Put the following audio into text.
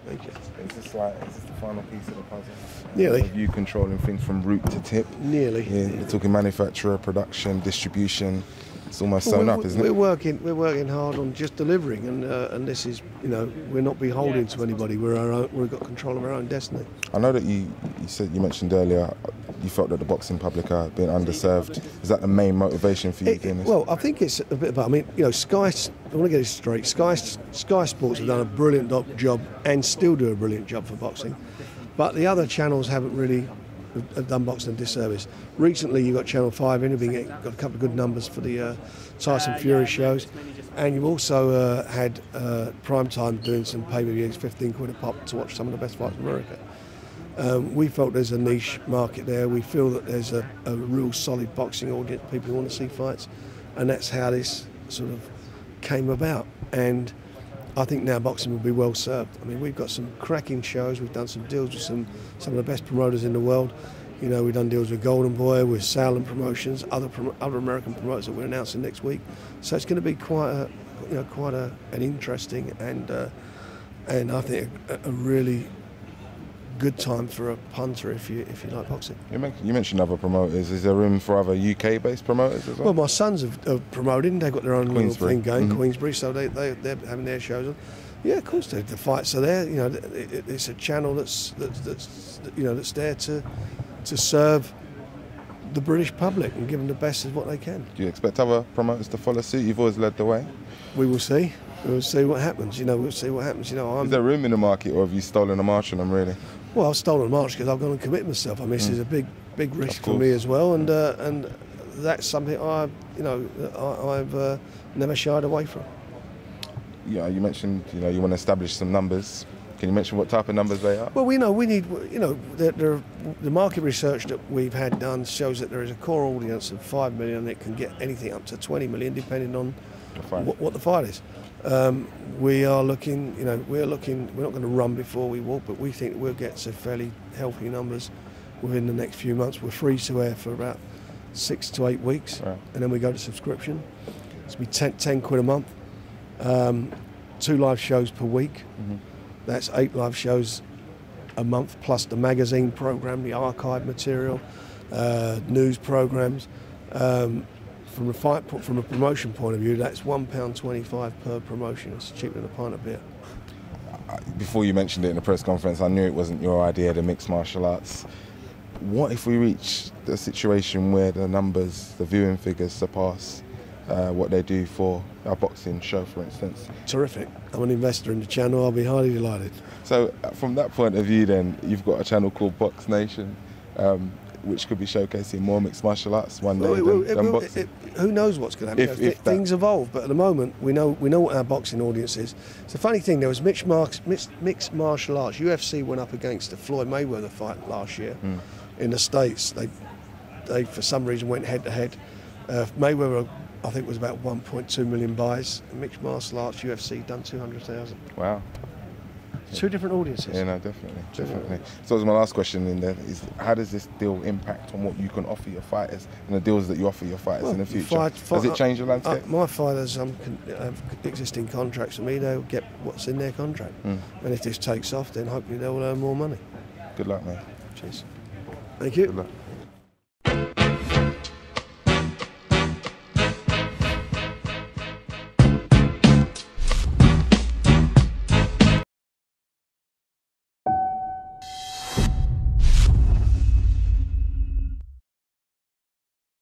Thank you. Is this the final piece of the puzzle? Nearly. Of you controlling things from root to tip. Nearly. Yeah, you're talking manufacturer, production, distribution. It's almost sewn up, isn't it? We're working hard on just delivering, and this is, we're not beholden to anybody. We've got control of our own destiny. I know that you mentioned earlier you felt that the boxing public are being underserved. Is that the main motivation for you doing this? Well, I think it's a bit about. Sky. I want to get it straight. Sky Sports have done a brilliant job and still do a brilliant job for boxing, but the other channels haven't really have done boxing a disservice. Recently, you got Channel 5 in, got a couple of good numbers for the Tyson Fury shows, and you've also had Prime Time doing some pay-per-views, 15 quid a pop to watch some of the best fights in America. We felt there's a niche market there. We feel that there's a real solid boxing audience, people who want to see fights, and that's how this sort of came about. And I think now boxing will be well served. I mean, we've got some cracking shows. We've done some deals with some of the best promoters in the world. We've done deals with Golden Boy, with Sauerland Promotions, other American promoters that we're announcing next week. So it's going to be quite an interesting and I think a really good time for a punter if you like boxing. You mentioned other promoters. Is there room for other UK-based promoters as well? Well, my sons have promoted. They've got their own little thing going, Queensbury, so they're having their shows on. Yeah, of course, the fights are there. It's a channel that's there to serve the British public and give them the best of what they can. Do you expect other promoters to follow suit? You've always led the way. We will see. We'll see what happens. We'll see what happens. Is there room in the market, or have you stolen a march on them, really? Well, I've stolen a march because I've gone and committed myself. I mean, this is a big risk for me as well, and that's something I've never shied away from. Yeah, you mentioned you want to establish some numbers. Can you mention what type of numbers they are? Well, we need the market research that we've had done shows that there is a core audience of 5 million that can get anything up to 20 million depending on what the fight is. We're not going to run before we walk, but we think we'll get to fairly healthy numbers within the next few months. We're free to air for about 6 to 8 weeks, right, and then we go to subscription. It's be 10 quid a month, 2 live shows per week. Mm-hmm. That's 8 live shows a month, plus the magazine program, the archive material, news programs. From a promotion point of view, that's £1.25 per promotion. It's cheaper than a pint of beer. Before you mentioned it in the press conference, I knew it wasn't your idea, the mixed martial arts. What if we reach the situation where the numbers, the viewing figures surpass what they do for our boxing show, for instance? Terrific. I'm an investor in the channel. I'll be highly delighted. So from that point of view then, you've got a channel called Box Nation, which could be showcasing more mixed martial arts one day than boxing. Who knows what's going to happen? Things evolve, but at the moment we know what our boxing audience is. It's a funny thing. There was mixed martial arts. UFC went up against the Floyd Mayweather fight last year in the States. They for some reason went head to head. Mayweather, I think, was about 1.2 million buys. Mixed martial arts, UFC done 200,000. Wow. Two different audiences. Yeah, no, definitely. So that was my last question in there, is how does this deal impact on what you can offer your fighters and the deals that you offer your fighters in the future? Does it change the landscape? My fighters have existing contracts with me. They'll get what's in their contract. And if this takes off, then hopefully they'll earn more money. Good luck, mate. Cheers. Thank you. Good luck.